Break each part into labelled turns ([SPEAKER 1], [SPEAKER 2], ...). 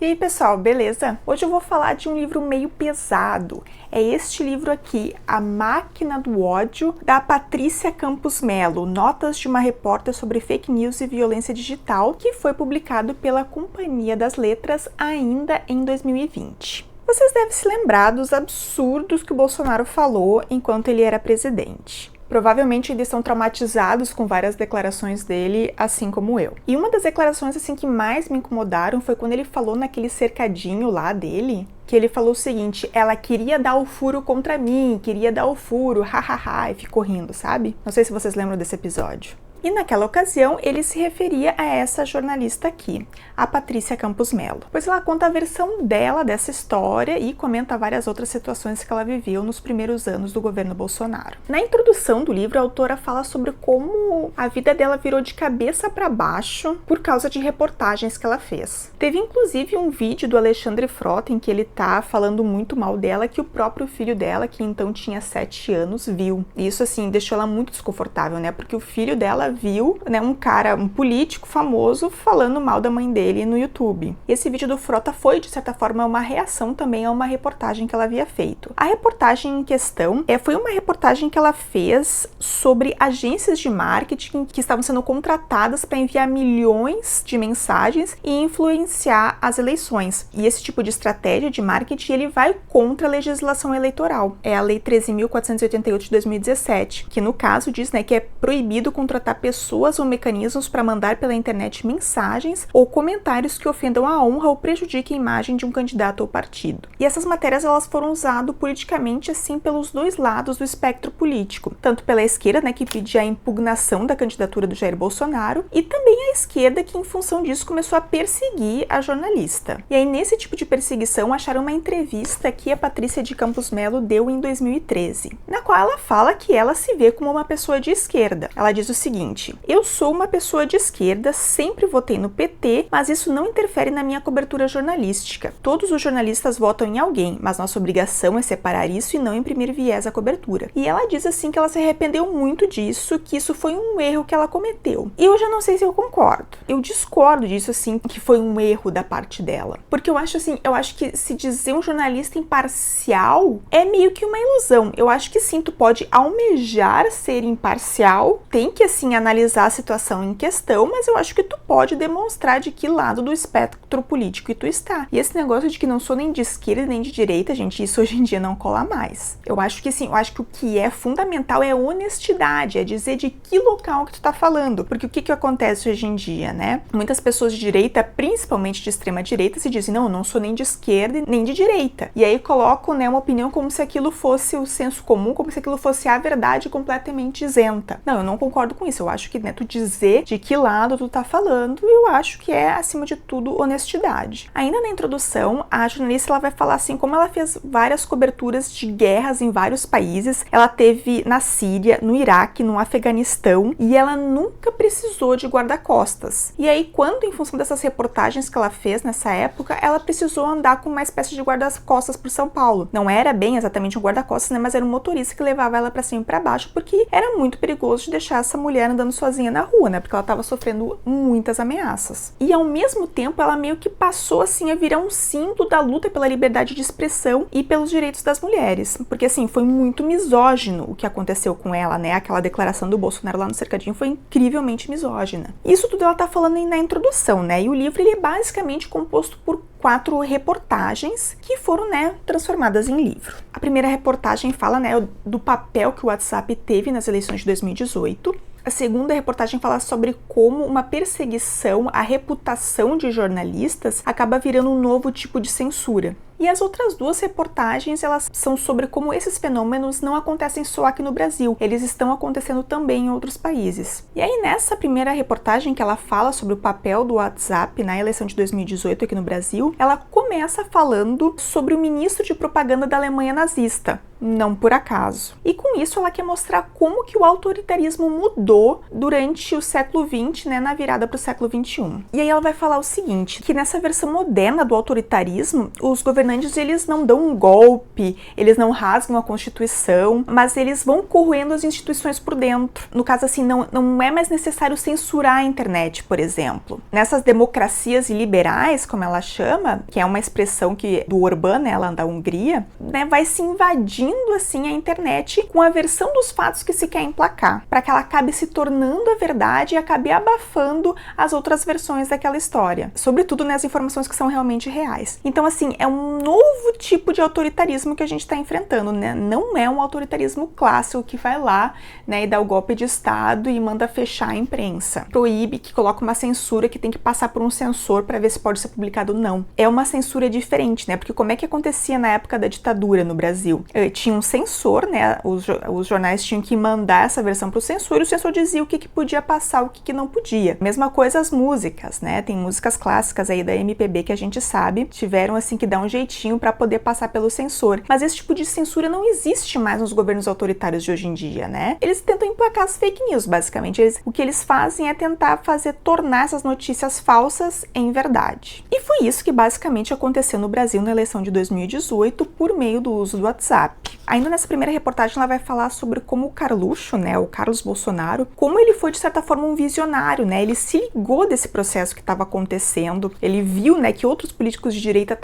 [SPEAKER 1] E aí pessoal, beleza? Hoje eu vou falar de um livro meio pesado. É este livro aqui, A Máquina do Ódio, da Patrícia Campos Melo, Notas de uma Repórter sobre Fake News e Violência Digital, que foi publicado pela Companhia das Letras ainda em 2020. Vocês devem se lembrar dos absurdos que o Bolsonaro falou enquanto ele era presidente. Provavelmente eles estão traumatizados com várias declarações dele, assim como eu. E uma das declarações assim que mais me incomodaram foi quando ele falou naquele cercadinho lá dele, que ele falou o seguinte: ela queria dar o furo contra mim, queria dar o furo, hahaha, e ficou rindo, sabe? Não sei se vocês lembram desse episódio. E naquela ocasião, ele se referia a essa jornalista aqui, a Patrícia Campos Melo, pois ela conta a versão dela dessa história e comenta várias outras situações que ela viveu nos primeiros anos do governo Bolsonaro. Na introdução do livro, a autora fala sobre como a vida dela virou de cabeça para baixo por causa de reportagens que ela fez. Teve inclusive um vídeo do Alexandre Frota em que ele tá falando muito mal dela, que o próprio filho dela, que então tinha 7 anos, viu. E isso assim deixou ela muito desconfortável, né? Porque o filho dela viu, né, um político famoso falando mal da mãe dele no YouTube. Esse vídeo do Frota foi, de certa forma, uma reação também a uma reportagem que ela havia feito. A reportagem em questão foi uma reportagem que ela fez sobre agências de marketing que estavam sendo contratadas para enviar milhões de mensagens e influenciar as eleições. E esse tipo de estratégia de marketing, ele vai contra a legislação eleitoral. É a Lei 13.488 de 2017, que no caso diz, né, que é proibido contratar pessoas ou mecanismos para mandar pela internet mensagens ou comentários que ofendam a honra ou prejudiquem a imagem de um candidato ou partido. E essas matérias elas foram usadas politicamente assim pelos dois lados do espectro político, tanto pela esquerda, né, que pedia a impugnação da candidatura do Jair Bolsonaro, e também a esquerda que em função disso começou a perseguir a jornalista. E aí nesse tipo de perseguição acharam uma entrevista que a Patrícia de Campos Melo deu em 2013, na qual ela fala que ela se vê como uma pessoa de esquerda. Ela diz o seguinte: eu sou uma pessoa de esquerda, sempre votei no PT, mas isso não interfere na minha cobertura jornalística. Todos os jornalistas votam em alguém, mas nossa obrigação é separar isso e não imprimir viés à cobertura. E ela diz assim que ela se arrependeu muito disso, que isso foi um erro que ela cometeu. E eu já não sei se eu concordo. Eu discordo disso, assim, que foi um erro da parte dela. Porque eu acho que se dizer um jornalista imparcial é meio que uma ilusão. Eu acho que sim, tu pode almejar ser imparcial, tem que assim analisar a situação em questão, mas eu acho que tu pode demonstrar de que lado do espectro político tu está. E esse negócio de que não sou nem de esquerda nem de direita, gente, isso hoje em dia não cola mais. Eu acho que sim, eu acho que o que é fundamental é honestidade, é dizer de que local que tu tá falando. Porque o que acontece hoje em dia, né? Muitas pessoas de direita, principalmente de extrema direita, se dizem, não, eu não sou nem de esquerda nem de direita. E aí colocam, né, uma opinião como se aquilo fosse o senso comum, como se aquilo fosse a verdade completamente isenta. Não, eu não concordo com isso. Eu acho que, né, tu dizer de que lado tu tá falando, eu acho que é, acima de tudo, honestidade. Ainda na introdução, a jornalista ela vai falar assim como ela fez várias coberturas de guerras em vários países. Ela teve na Síria, no Iraque, no Afeganistão, e ela nunca precisou de guarda-costas. E aí, quando, em função dessas reportagens que ela fez nessa época, ela precisou andar com uma espécie de guarda-costas por São Paulo. Não era bem exatamente um guarda-costas, né, mas era um motorista que levava ela para cima e para baixo, porque era muito perigoso de deixar essa mulher andando sozinha na rua, né? Porque ela estava sofrendo muitas ameaças. E ao mesmo tempo, ela meio que passou assim a virar um símbolo da luta pela liberdade de expressão e pelos direitos das mulheres. Porque assim, foi muito misógino o que aconteceu com ela, né? Aquela declaração do Bolsonaro lá no cercadinho foi incrivelmente misógina. Isso tudo ela tá falando na introdução, né? E o livro ele é basicamente composto por 4 reportagens que foram, né, transformadas em livro. A primeira reportagem fala, né, do papel que o WhatsApp teve nas eleições de 2018. A segunda reportagem fala sobre como uma perseguição à reputação de jornalistas acaba virando um novo tipo de censura. E as outras 2 reportagens, elas são sobre como esses fenômenos não acontecem só aqui no Brasil, eles estão acontecendo também em outros países. E aí nessa primeira reportagem que ela fala sobre o papel do WhatsApp na eleição de 2018 aqui no Brasil, ela começa falando sobre o ministro de propaganda da Alemanha nazista, não por acaso. E com isso ela quer mostrar como que o autoritarismo mudou durante o século XX, né, na virada para o século XXI. E aí ela vai falar o seguinte, que nessa versão moderna do autoritarismo, os governantes governantes, eles não dão um golpe, eles não rasgam a Constituição, mas eles vão corroendo as instituições por dentro. No caso, assim, não é mais necessário censurar a internet, por exemplo. Nessas democracias liberais, como ela chama, que é uma expressão do Orbán, ela da Hungria, né, vai se invadindo, assim, a internet com a versão dos fatos que se quer emplacar, para que ela acabe se tornando a verdade e acabe abafando as outras versões daquela história, sobretudo nas informações que são realmente reais. Então, assim, é um novo tipo de autoritarismo que a gente está enfrentando, né? Não é um autoritarismo clássico que vai lá, né, e dá o golpe de Estado e manda fechar a imprensa. Proíbe, que coloca uma censura que tem que passar por um censor para ver se pode ser publicado ou não. É uma censura diferente, né? Porque como é que acontecia na época da ditadura no Brasil? Tinha um censor, né? Os jornais tinham que mandar essa versão para o censor e o censor dizia o que podia passar, o que não podia. Mesma coisa as músicas, né? Tem músicas clássicas aí da MPB que a gente sabe, tiveram assim que dar um jeitinho para poder passar pelo censor. Mas esse tipo de censura não existe mais nos governos autoritários de hoje em dia, né? Eles tentam emplacar as fake news, basicamente. O que eles fazem é tentar tornar essas notícias falsas em verdade. E foi isso que basicamente aconteceu no Brasil na eleição de 2018 por meio do uso do WhatsApp. Ainda nessa primeira reportagem ela vai falar sobre como o Carluxo, né, o Carlos Bolsonaro, como ele foi de certa forma um visionário, né? Ele se ligou desse processo que estava acontecendo, ele viu, né, que outros políticos de direita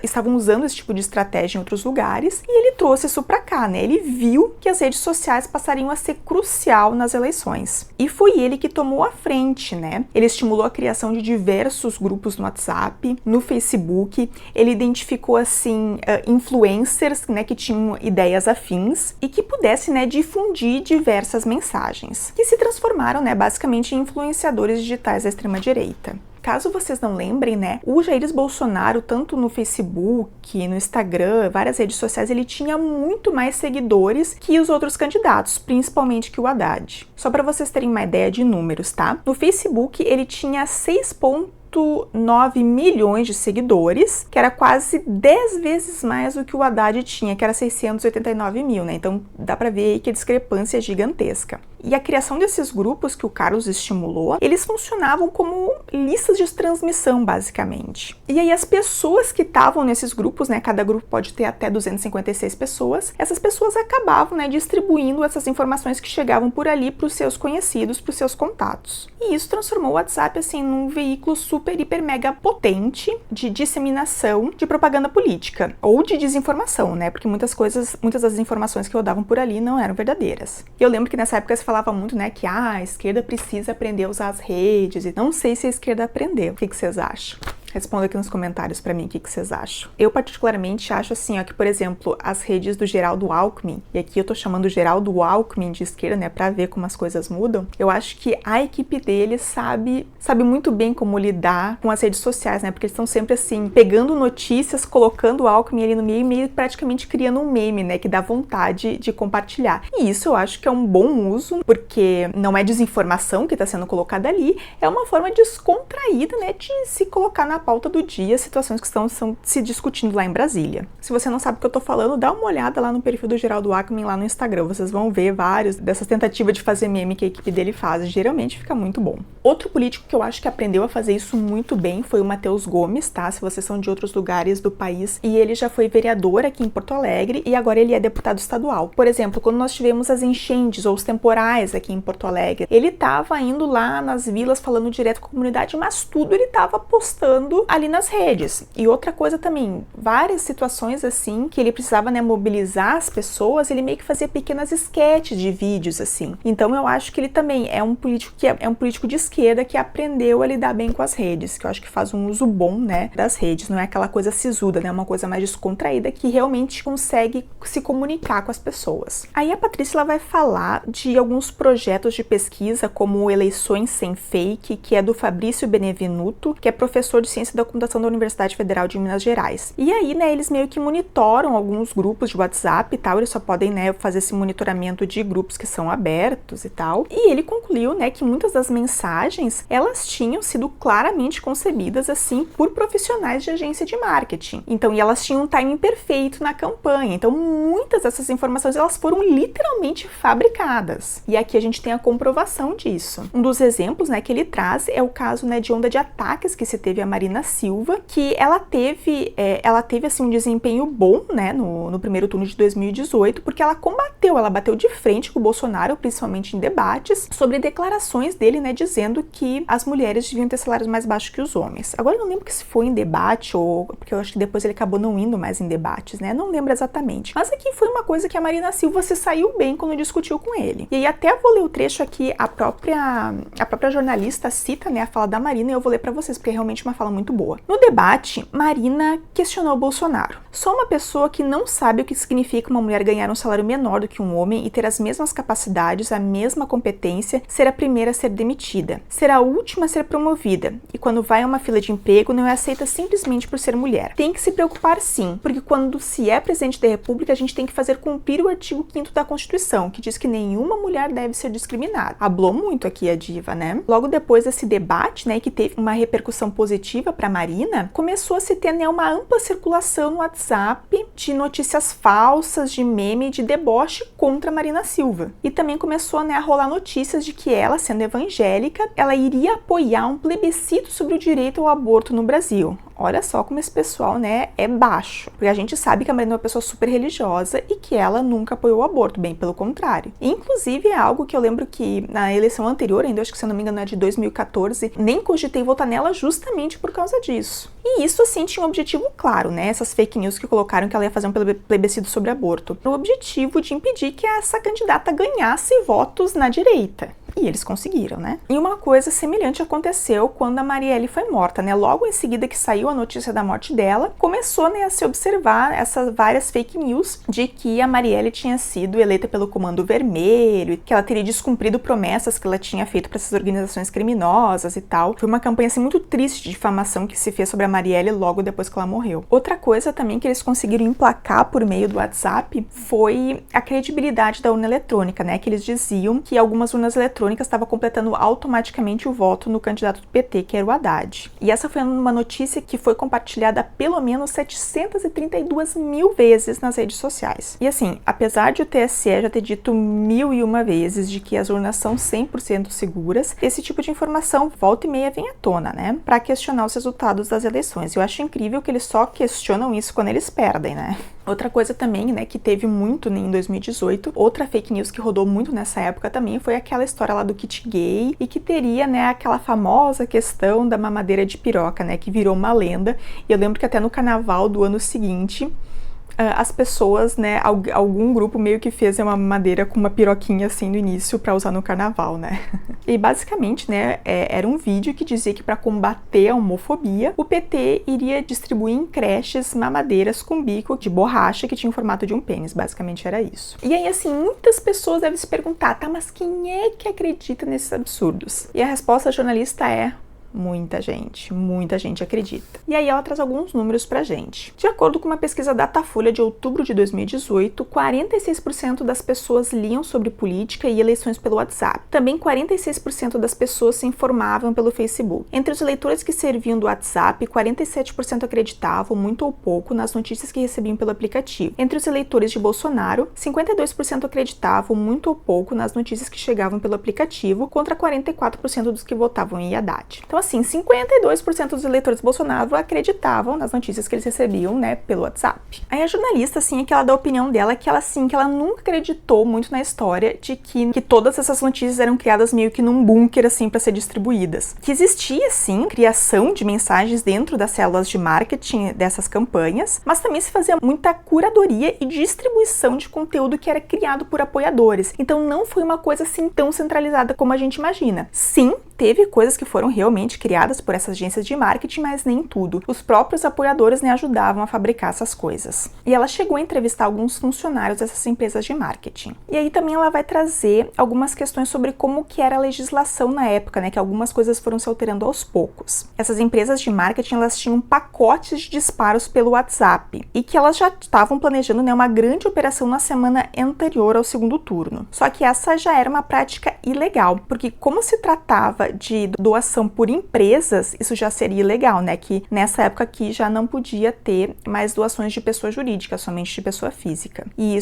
[SPEAKER 1] estavam usando esse tipo de estratégia em outros lugares e ele trouxe isso para cá, né? Ele viu que as redes sociais passariam a ser crucial nas eleições. E foi ele que tomou a frente, né? Ele estimulou a criação de diversos grupos no WhatsApp, no Facebook, ele identificou, assim, influencers, né, que tinham ideias afins e que pudessem, né, difundir diversas mensagens, que se transformaram, né, basicamente em influenciadores digitais da extrema-direita. Caso vocês não lembrem, né, o Jair Bolsonaro, tanto no Facebook, no Instagram, várias redes sociais, ele tinha muito mais seguidores que os outros candidatos, principalmente que o Haddad. Só para vocês terem uma ideia de números, tá? No Facebook, ele tinha 6,9 milhões de seguidores, que era quase 10 vezes mais do que o Haddad tinha, que era 689 mil, né? Então dá pra ver aí que a discrepância é gigantesca. E a criação desses grupos que o Carlos estimulou, eles funcionavam como listas de transmissão, basicamente. E aí as pessoas que estavam nesses grupos, né, cada grupo pode ter até 256 pessoas, essas pessoas acabavam, né, distribuindo essas informações que chegavam por ali para os seus conhecidos, para os seus contatos. E isso transformou o WhatsApp, assim, num veículo super, hiper, mega potente de disseminação de propaganda política, ou de desinformação, né, porque muitas das informações que rodavam por ali não eram verdadeiras. E eu lembro que nessa época se falava muito, né, que a esquerda precisa aprender a usar as redes, e não sei se a esquerda aprendeu. O que vocês acham? Responda aqui nos comentários pra mim o que vocês acham. Eu particularmente acho assim, ó, que, por exemplo, as redes do Geraldo Alckmin, e aqui eu tô chamando o Geraldo Alckmin de esquerda, né, pra ver como as coisas mudam, eu acho que a equipe dele sabe muito bem como lidar com as redes sociais, né, porque eles estão sempre assim, pegando notícias, colocando o Alckmin ali no meio, praticamente criando um meme, né, que dá vontade de compartilhar. E isso eu acho que é um bom uso, porque não é desinformação que tá sendo colocada ali, é uma forma descontraída, né, de se colocar na pauta do dia situações que estão se discutindo lá em Brasília. Se você não sabe o que eu tô falando, dá uma olhada lá no perfil do Geraldo Alckmin lá no Instagram. Vocês vão ver vários dessas tentativas de fazer meme que a equipe dele faz. Geralmente fica muito bom. Outro político que eu acho que aprendeu a fazer isso muito bem foi o Matheus Gomes, tá? Se vocês são de outros lugares do país. E ele já foi vereador aqui em Porto Alegre e agora ele é deputado estadual. Por exemplo, quando nós tivemos as enchentes ou os temporais aqui em Porto Alegre, ele tava indo lá nas vilas falando direto com a comunidade, mas tudo ele tava postando ali nas redes. E outra coisa também, várias situações assim, que ele precisava, né, mobilizar as pessoas, ele meio que fazia pequenas esquetes de vídeos, assim. Então eu acho que ele também é um político que é um político de esquerda que aprendeu a lidar bem com as redes, que eu acho que faz um uso bom, né, das redes, não é aquela coisa sisuda, né, uma coisa mais descontraída que realmente consegue se comunicar com as pessoas. Aí a Patrícia, ela vai falar de alguns projetos de pesquisa, como Eleições Sem Fake, que é do Fabrício Benevenuto, que é professor de Ciência da Computação da Universidade Federal de Minas Gerais. E aí, né, eles meio que monitoram alguns grupos de WhatsApp e tal, eles só podem, né, fazer esse monitoramento de grupos que são abertos e tal. E ele concluiu, né, que muitas das mensagens, elas tinham sido claramente concebidas, assim, por profissionais de agência de marketing. Então, e elas tinham um timing perfeito na campanha. Então, muitas dessas informações, elas foram literalmente fabricadas. E aqui a gente tem a comprovação disso. Um dos exemplos, né, que ele traz é o caso, né, de onda de ataques que se teve a Marina Marina Silva, que ela teve assim, um desempenho bom, né, no primeiro turno de 2018, porque ela bateu de frente com o Bolsonaro, principalmente em debates, sobre declarações dele, né, dizendo que as mulheres deviam ter salários mais baixos que os homens. Agora eu não lembro que se foi em debate, ou porque eu acho que depois ele acabou não indo mais em debates, né, não lembro exatamente. Mas aqui foi uma coisa que a Marina Silva se saiu bem quando discutiu com ele. E aí até vou ler o trecho aqui, a própria jornalista cita, né, a fala da Marina, e eu vou ler pra vocês, porque é realmente uma fala muito boa. No debate, Marina questionou Bolsonaro. Só uma pessoa que não sabe o que significa uma mulher ganhar um salário menor do que um homem e ter as mesmas capacidades, a mesma competência, ser a primeira a ser demitida, ser a última a ser promovida, e quando vai a uma fila de emprego não é aceita simplesmente por ser mulher. Tem que se preocupar sim, porque quando se é presidente da República, a gente tem que fazer cumprir o artigo 5º da Constituição, que diz que nenhuma mulher deve ser discriminada. Hablou muito aqui a diva, né? Logo depois desse debate, né, que teve uma repercussão positiva para Marina, começou a se ter, né, uma ampla circulação no WhatsApp de notícias falsas, de meme, de deboche contra Marina Silva. E também começou, né, a rolar notícias de que ela, sendo evangélica, ela iria apoiar um plebiscito sobre o direito ao aborto no Brasil. Olha só como esse pessoal, né, é baixo. Porque a gente sabe que a Marina é uma pessoa super religiosa e que ela nunca apoiou o aborto, bem pelo contrário. Inclusive, é algo que eu lembro que na eleição anterior, ainda acho que se eu não me engano é de 2014, nem cogitei votar nela justamente por causa disso. E isso, assim, tinha um objetivo claro, né, essas fake news que colocaram que ela ia fazer um plebiscito sobre aborto. O objetivo de impedir que essa candidata ganhasse votos na direita. E eles conseguiram, né? E uma coisa semelhante aconteceu quando a Marielle foi morta, né? Logo em seguida que saiu a notícia da morte dela, começou, né, a se observar essas várias fake news de que a Marielle tinha sido eleita pelo Comando Vermelho, que ela teria descumprido promessas que ela tinha feito para essas organizações criminosas e tal. Foi uma campanha, assim, muito triste de difamação que se fez sobre a Marielle logo depois que ela morreu. Outra coisa também que eles conseguiram emplacar por meio do WhatsApp foi a credibilidade da urna eletrônica, né? Que eles diziam que algumas urnas eletrônicas estava completando automaticamente o voto no candidato do PT, que era o Haddad. E essa foi uma notícia que foi compartilhada pelo menos 732 mil vezes nas redes sociais. E assim, apesar de o TSE já ter dito 1001 vezes de que as urnas são 100% seguras, esse tipo de informação volta e meia vem à tona, né? Para questionar os resultados das eleições. Eu acho incrível que eles só questionam isso quando eles perdem, né? Outra coisa também, né, que teve muito em 2018, outra fake news que rodou muito nessa época também foi aquela história lá do kit gay e que teria, né, aquela famosa questão da mamadeira de piroca, né, que virou uma lenda. E eu lembro que até no carnaval do ano seguinte, as pessoas, né, algum grupo meio que fez uma mamadeira com uma piroquinha assim no início para usar no carnaval, né? E basicamente, né, era um vídeo que dizia que para combater a homofobia, o PT iria distribuir em creches mamadeiras com bico de borracha que tinha o formato de um pênis, basicamente era isso. E aí, assim, muitas pessoas devem se perguntar, tá, mas quem é que acredita nesses absurdos? E a resposta da jornalista é: muita gente acredita. E aí ela traz alguns números pra gente. De acordo com uma pesquisa Datafolha de outubro de 2018, 46% das pessoas liam sobre política e eleições pelo WhatsApp. Também 46% das pessoas se informavam pelo Facebook. Entre os leitores que serviam do WhatsApp, 47% acreditavam, muito ou pouco, nas notícias que recebiam pelo aplicativo. Entre os eleitores de Bolsonaro, 52% acreditavam, muito ou pouco, nas notícias que chegavam pelo aplicativo, contra 44% dos que votavam em Haddad. Então, assim, 52% dos eleitores de Bolsonaro acreditavam nas notícias que eles recebiam, né, pelo WhatsApp. Aí a jornalista, assim, é que ela dá a opinião dela que ela, assim, que ela nunca acreditou muito na história de que todas essas notícias eram criadas meio que num bunker, assim, para ser distribuídas. Que existia, sim, criação de mensagens dentro das células de marketing dessas campanhas, mas também se fazia muita curadoria e distribuição de conteúdo que era criado por apoiadores. Então não foi uma coisa, assim, tão centralizada como a gente imagina. Sim, teve coisas que foram realmente criadas por essas agências de marketing, mas nem tudo. Os próprios apoiadores, né, ajudavam a fabricar essas coisas. E ela chegou a entrevistar alguns funcionários dessas empresas de marketing. E aí também ela vai trazer algumas questões sobre como que era a legislação na época, né, que algumas coisas foram se alterando aos poucos. Essas empresas de marketing, elas tinham pacotes de disparos pelo WhatsApp e que elas já estavam planejando, né, uma grande operação na semana anterior ao segundo turno. Só que essa já era uma prática ilegal, porque como se tratava de doação por empresas, isso já seria ilegal, né? Que nessa época aqui já não podia ter mais doações de pessoa jurídica, somente de pessoa física. E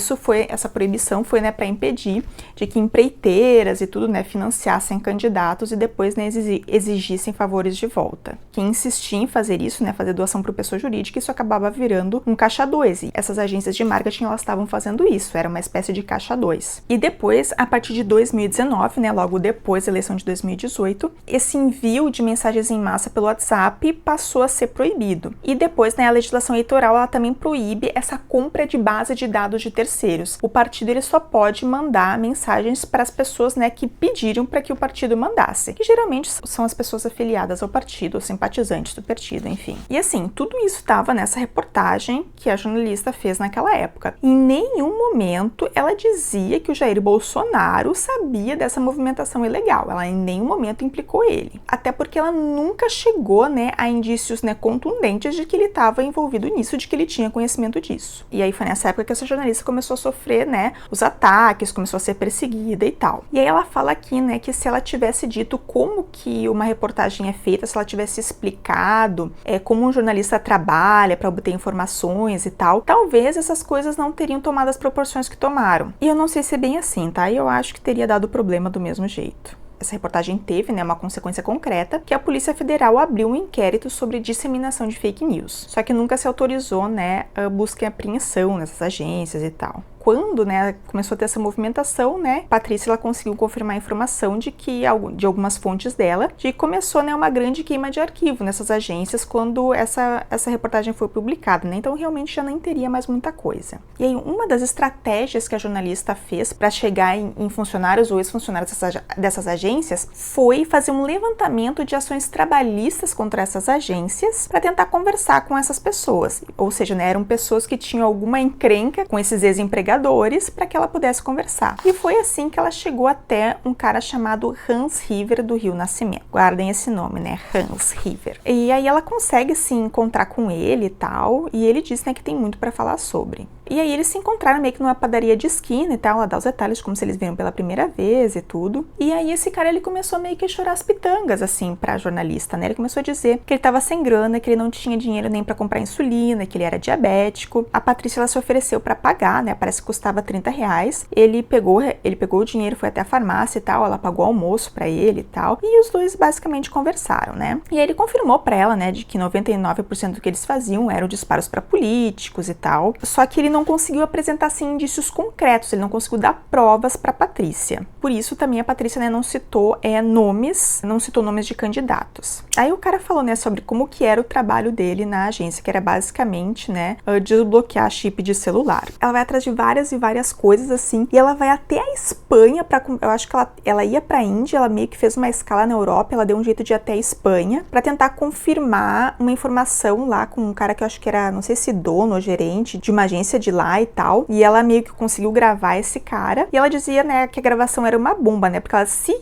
[SPEAKER 1] essa proibição foi, né, para impedir de que empreiteiras e tudo, né, financiassem candidatos e depois, né, exigissem favores de volta. Quem insistia em fazer isso, né, fazer doação por pessoa jurídica, isso acabava virando um caixa 2. E essas agências de marketing, elas estavam fazendo isso, era uma espécie de caixa 2. E depois, a partir de 2019, né, logo depois da eleição de 2018, esse envio de mensagens em massa pelo WhatsApp passou a ser proibido. E depois, né, a legislação eleitoral, ela também proíbe essa compra de base de dados de terceiros. O partido, ele só pode mandar mensagens para as pessoas, né, que pediram para que o partido mandasse, que geralmente são as pessoas afiliadas ao partido, ou simpatizantes do partido, enfim. E assim, tudo isso estava nessa reportagem que a jornalista fez naquela época. Em nenhum momento ela dizia que o Jair Bolsonaro sabia dessa movimentação ilegal, ela em nenhum momento implicou ele. Até porque ela nunca chegou, né, a indícios, né, contundentes de que ele estava envolvido nisso, de que ele tinha conhecimento disso. E aí foi nessa época que essa jornalista começou a sofrer, né, os ataques, começou a ser perseguida e tal. E aí ela fala aqui, né, que se ela tivesse dito como que uma reportagem é feita, se ela tivesse explicado como um jornalista trabalha para obter informações e tal, talvez essas coisas não teriam tomado as proporções que tomaram. E eu não sei se é bem assim, tá? E eu acho que teria dado problema do mesmo jeito. Essa reportagem teve, né, uma consequência concreta, que a Polícia Federal abriu um inquérito sobre disseminação de fake news. Só que nunca se autorizou, né, a busca e apreensão nessas agências e tal. Quando, né, começou a ter essa movimentação, né, Patrícia, ela conseguiu confirmar a informação de que, de algumas fontes dela, de que começou, né, uma grande queima de arquivo nessas agências quando essa reportagem foi publicada, né, então realmente já nem teria mais muita coisa. E aí, uma das estratégias que a jornalista fez para chegar em funcionários ou ex-funcionários dessas agências foi fazer um levantamento de ações trabalhistas contra essas agências para tentar conversar com essas pessoas, ou seja, né, eram pessoas que tinham alguma encrenca com esses ex-empregadores para que ela pudesse conversar. E foi assim que ela chegou até um cara chamado Hans River do Rio Nascimento. Guardem esse nome, né? Hans River. E aí ela consegue se encontrar com ele e tal, e ele diz, né, que tem muito para falar sobre. E aí eles se encontraram meio que numa padaria de esquina e tal, ela dá os detalhes de como se eles viram pela primeira vez e tudo. E aí esse cara, ele começou meio que a chorar as pitangas, assim, pra jornalista, né? Ele começou a dizer que ele tava sem grana, que ele não tinha dinheiro nem pra comprar insulina, que ele era diabético. A Patrícia, ela se ofereceu pra pagar, né? Parece que custava R$30. Ele pegou o dinheiro, foi até a farmácia e tal, ela pagou almoço pra ele e tal. E os dois basicamente conversaram, né? E aí ele confirmou pra ela, né, de que 99% do que eles faziam eram disparos pra políticos e tal. Só que ele não conseguiu apresentar, assim, indícios concretos, ele não conseguiu dar provas para Patrícia. Por isso também a Patrícia, né, não citou nomes de candidatos. Aí o cara falou, né, sobre como que era o trabalho dele na agência, que era basicamente, né, desbloquear chip de celular. Ela vai atrás de várias e várias coisas, assim, e ela vai até a Espanha eu acho que ela ia pra Índia, ela meio que fez uma escala na Europa, ela deu um jeito de ir até a Espanha para tentar confirmar uma informação lá com um cara que eu acho que era, não sei se dono ou gerente de uma agência de lá e tal, e ela meio que conseguiu gravar esse cara, e ela dizia, né, que a gravação era uma bomba, né, porque se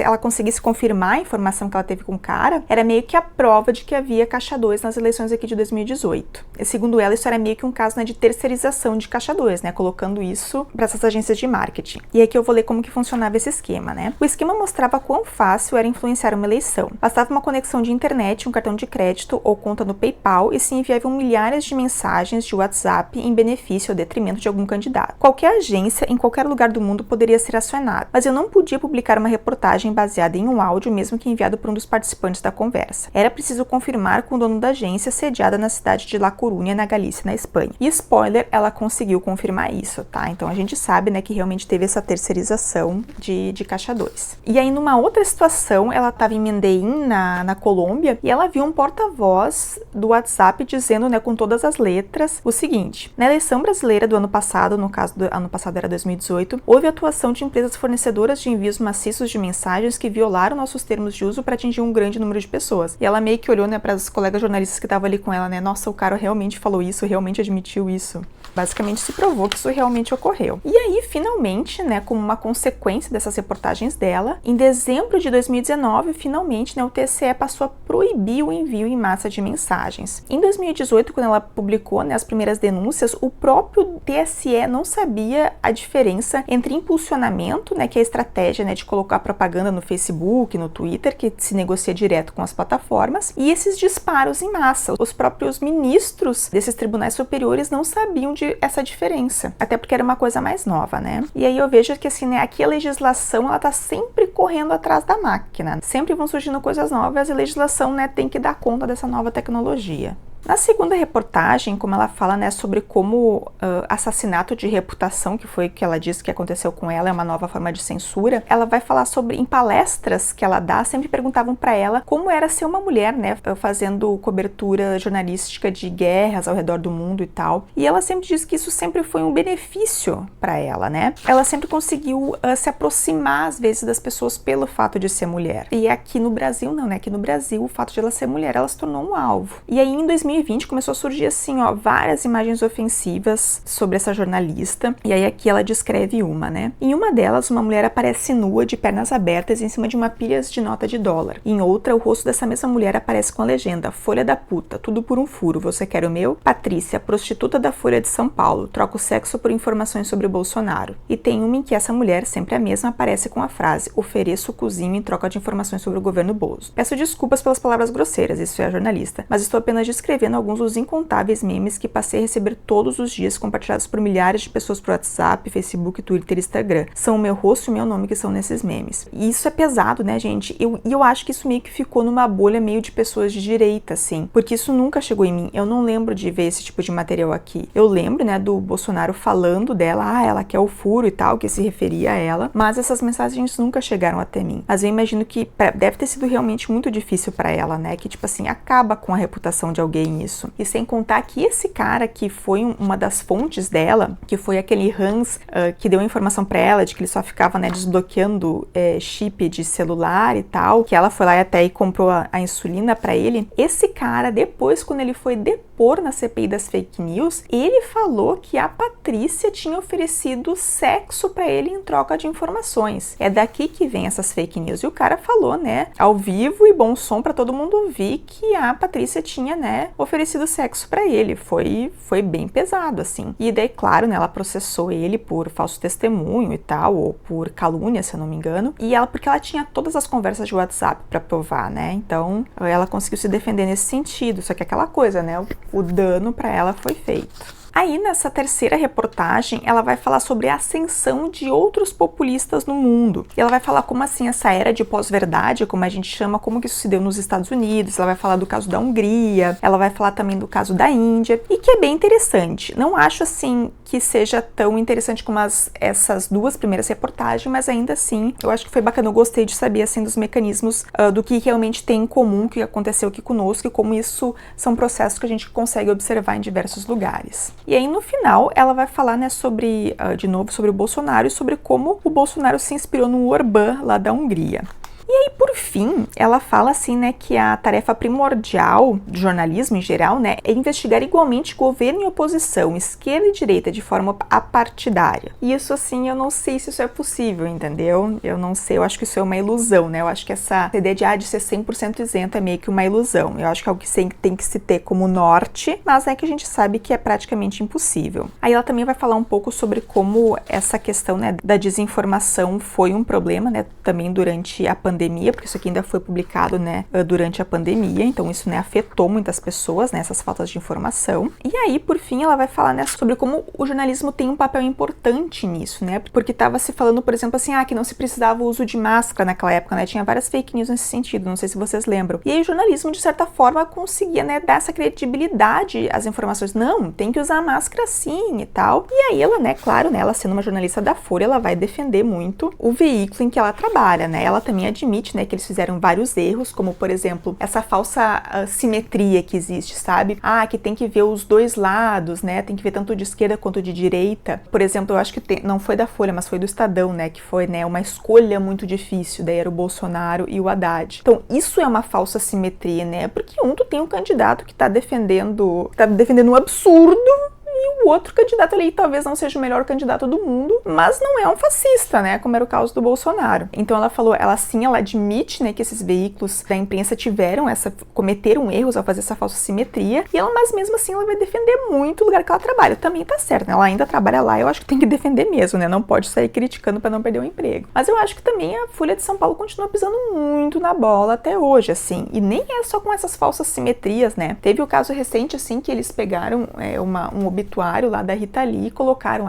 [SPEAKER 1] ela conseguisse confirmar a informação que ela teve com o cara, era meio que a prova de que havia caixa 2 nas eleições aqui de 2018. E segundo ela, isso era meio que um caso, né, de terceirização de caixa 2, né, colocando isso para essas agências de marketing. E aqui eu vou ler como que funcionava esse esquema, né. O esquema mostrava quão fácil era influenciar uma eleição. Bastava uma conexão de internet, um cartão de crédito ou conta no PayPal e se enviavam milhares de mensagens de WhatsApp em benefício ou detrimento de algum candidato. Qualquer agência, em qualquer lugar do mundo, poderia ser acionada, mas eu não podia publicar uma reportagem baseada em um áudio, mesmo que enviado por um dos participantes da conversa. Era preciso confirmar com o dono da agência, sediada na cidade de La Coruña, na Galícia, na Espanha. E spoiler, ela conseguiu confirmar isso, tá? Então a gente sabe, né, que realmente teve essa terceirização de caixa 2. E aí, numa outra situação, ela estava em Medellín, na Colômbia, e ela viu um porta-voz do WhatsApp dizendo, né, com todas as letras, o seguinte: na eleição brasileira do ano passado, no caso do ano passado era 2018, houve atuação de empresas fornecedoras de envios maciços de mensagens que violaram nossos termos de uso para atingir um grande número de pessoas. E ela meio que olhou, né, para as colegas jornalistas que estavam ali com ela, né, nossa, o cara realmente falou isso, realmente admitiu isso. Basicamente se provou que isso realmente ocorreu. E aí, finalmente, né, como uma consequência dessas reportagens dela, em dezembro de 2019, finalmente, né, o TSE passou a proibir o envio em massa de mensagens. Em 2018, quando ela publicou, né, as primeiras denúncias denúncias, o próprio TSE não sabia a diferença entre impulsionamento, né, que é a estratégia, né, de colocar propaganda no Facebook, no Twitter, que se negocia direto com as plataformas, e esses disparos em massa. Os próprios ministros desses tribunais superiores não sabiam essa diferença, até porque era uma coisa mais nova, né? E aí eu vejo que, assim, né, aqui a legislação, ela tá sempre correndo atrás da máquina. Sempre vão surgindo coisas novas e a legislação, né, tem que dar conta dessa nova tecnologia. Na segunda reportagem, como ela fala, né, sobre como assassinato de reputação, que foi o que ela disse que aconteceu com ela, é uma nova forma de censura, ela vai falar sobre, em palestras que ela dá, sempre perguntavam para ela como era ser uma mulher, né, fazendo cobertura jornalística de guerras ao redor do mundo e tal. E ela sempre diz que isso sempre foi um benefício para ela, né? Ela sempre conseguiu se aproximar, às vezes, das pessoas pelo fato de ser mulher. E aqui no Brasil, não, né? Aqui no Brasil, o fato de ela ser mulher, ela se tornou um alvo. E aí, em 2020, começou a surgir assim, ó, várias imagens ofensivas sobre essa jornalista, e aí aqui ela descreve uma, né? Em uma delas, uma mulher aparece nua, de pernas abertas, em cima de uma pilha de nota de dólar. Em outra, o rosto dessa mesma mulher aparece com a legenda: Folha da puta, tudo por um furo, você quer o meu? Patrícia, prostituta da Folha de São Paulo, troca o sexo por informações sobre o Bolsonaro. E tem uma em que essa mulher, sempre a mesma, aparece com a frase: ofereço o cozinho em troca de informações sobre o governo Bozo. Peço desculpas pelas palavras grosseiras, isso é a jornalista, mas estou apenas descrevendo alguns dos incontáveis memes que passei a receber todos os dias, compartilhados por milhares de pessoas por WhatsApp, Facebook, Twitter e Instagram. São o meu rosto e o meu nome que são nesses memes. E isso é pesado, né, gente? E eu acho que isso meio que ficou numa bolha meio de pessoas de direita, assim, porque isso nunca chegou em mim. Eu não lembro de ver esse tipo de material aqui. Eu lembro, né, do Bolsonaro falando dela, ela quer o furo e tal, que se referia a ela, mas essas mensagens nunca chegaram até mim. Mas eu imagino que deve ter sido realmente muito difícil pra ela, né, que tipo assim, acaba com a reputação de alguém isso. E sem contar que esse cara que foi uma das fontes dela, que foi aquele Hans que deu a informação pra ela de que ele só ficava, né, desbloqueando chip de celular e tal, que ela foi lá e até comprou a insulina pra ele. Esse cara, depois, quando ele foi depor na CPI das fake news, ele falou que a Patrícia tinha oferecido sexo pra ele em troca de informações. É daqui que vem essas fake news. E o cara falou, né, ao vivo e bom som pra todo mundo ouvir, que a Patrícia tinha, né, oferecido sexo pra ele. Foi bem pesado, assim. E daí, claro, né, ela processou ele por falso testemunho e tal, ou por calúnia, se eu não me engano. E ela, porque ela tinha todas as conversas de WhatsApp pra provar, né? Então, ela conseguiu se defender nesse sentido. Só que aquela coisa, né, o dano pra ela foi feito. Aí, nessa terceira reportagem, ela vai falar sobre a ascensão de outros populistas no mundo. E ela vai falar como, assim, essa era de pós-verdade, como a gente chama, como que isso se deu nos Estados Unidos. Ela vai falar do caso da Hungria, ela vai falar também do caso da Índia, e que é bem interessante. Não acho, assim, que seja tão interessante como essas duas primeiras reportagens, mas ainda assim, eu acho que foi bacana. Eu gostei de saber, assim, dos mecanismos do que realmente tem em comum, que aconteceu aqui conosco, e como isso são processos que a gente consegue observar em diversos lugares. E aí, no final, ela vai falar, né, sobre, de novo, sobre o Bolsonaro e sobre como o Bolsonaro se inspirou no Orbán, lá da Hungria. E aí, por fim, ela fala assim, né, que a tarefa primordial do jornalismo em geral, né, é investigar igualmente governo e oposição, esquerda e direita, de forma apartidária. E isso, assim, eu não sei se isso é possível, entendeu? Eu não sei, eu acho que isso é uma ilusão, né? Eu acho que essa ideia de ser 100% isento é meio que uma ilusão. Eu acho que é algo que tem que se ter como norte, mas é que a gente sabe que é praticamente impossível. Aí ela também vai falar um pouco sobre como essa questão, né, da desinformação foi um problema, né, também durante a pandemia, porque isso aqui ainda foi publicado, né, durante a pandemia, então isso, né, afetou muitas pessoas, né, essas faltas de informação. E aí, por fim, ela vai falar, né, sobre como o jornalismo tem um papel importante nisso, né, porque estava se falando, por exemplo, assim, que não se precisava o uso de máscara naquela época, né, tinha várias fake news nesse sentido, não sei se vocês lembram. E aí o jornalismo, de certa forma, conseguia, né, dar essa credibilidade às informações. Não, tem que usar máscara sim e tal. E aí ela, né, claro, né, ela sendo uma jornalista da Folha, ela vai defender muito o veículo em que ela trabalha, né, ela também admite, né, que eles fizeram vários erros, como, por exemplo, essa falsa simetria que existe, sabe? Que tem que ver os dois lados, né, tem que ver tanto de esquerda quanto de direita. Por exemplo, eu acho que não foi da Folha, mas foi do Estadão, né, que foi, né, uma escolha muito difícil, daí era o Bolsonaro e o Haddad. Então, isso é uma falsa simetria, né, porque tu tem um candidato que tá defendendo um absurdo, e o o outro candidato ali talvez não seja o melhor candidato do mundo, mas não é um fascista, né, como era o caso do Bolsonaro. Então ela falou, ela admite, né, que esses veículos da imprensa cometeram erros ao fazer essa falsa simetria, mas mesmo assim ela vai defender muito o lugar que ela trabalha. Também tá certo, né? Ela ainda trabalha lá, eu acho que tem que defender mesmo, né? Não pode sair criticando para não perder o emprego. Mas eu acho que também a Folha de São Paulo continua pisando muito na bola até hoje, assim. E nem é só com essas falsas simetrias, né? Teve o caso recente, assim, que eles pegaram um obituário lá da Rita Lee e colocaram,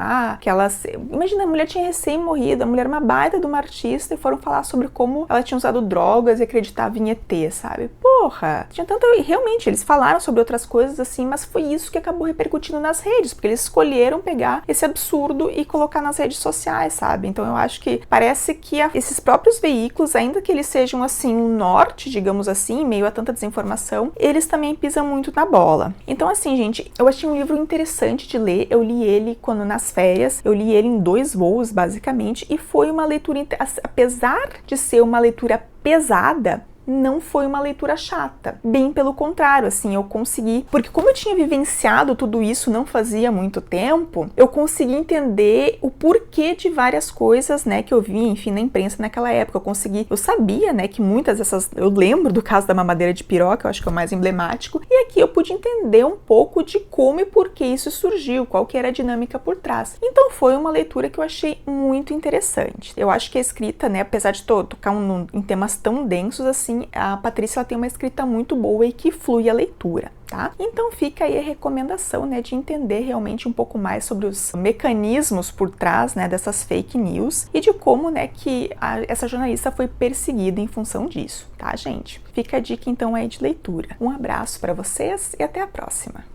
[SPEAKER 1] imagina, a mulher tinha recém-morrido, a mulher era uma baita de uma artista e foram falar sobre como ela tinha usado drogas e acreditava em ET, sabe? Porra! Tinha tanto... Realmente, eles falaram sobre outras coisas, assim, mas foi isso que acabou repercutindo nas redes, porque eles escolheram pegar esse absurdo e colocar nas redes sociais, sabe? Então eu acho que parece que esses próprios veículos, ainda que eles sejam, assim, um norte, digamos assim, em meio a tanta desinformação, eles também pisam muito na bola. Então, assim, gente, eu achei um livro interessante de ler, eu li ele nas férias, eu li ele em 2 voos, basicamente, e foi uma leitura, apesar de ser uma leitura pesada, não foi uma leitura chata. Bem pelo contrário, assim, eu consegui... Porque como eu tinha vivenciado tudo isso não fazia muito tempo, eu consegui entender o porquê de várias coisas, né, que eu vi, enfim, na imprensa naquela época. Eu sabia, né, que muitas dessas... Eu lembro do caso da mamadeira de piroca, eu acho que é o mais emblemático, e aqui eu pude entender um pouco de como e por que isso surgiu, qual que era a dinâmica por trás. Então foi uma leitura que eu achei muito interessante. Eu acho que a escrita, né, apesar de tocar em temas tão densos assim, a Patrícia ela tem uma escrita muito boa e que flui a leitura, tá? Então fica aí a recomendação, né, de entender realmente um pouco mais sobre os mecanismos por trás, né, dessas fake news e de como, né, que essa jornalista foi perseguida em função disso, tá, gente? Fica a dica então aí de leitura. Um abraço para vocês e até a próxima!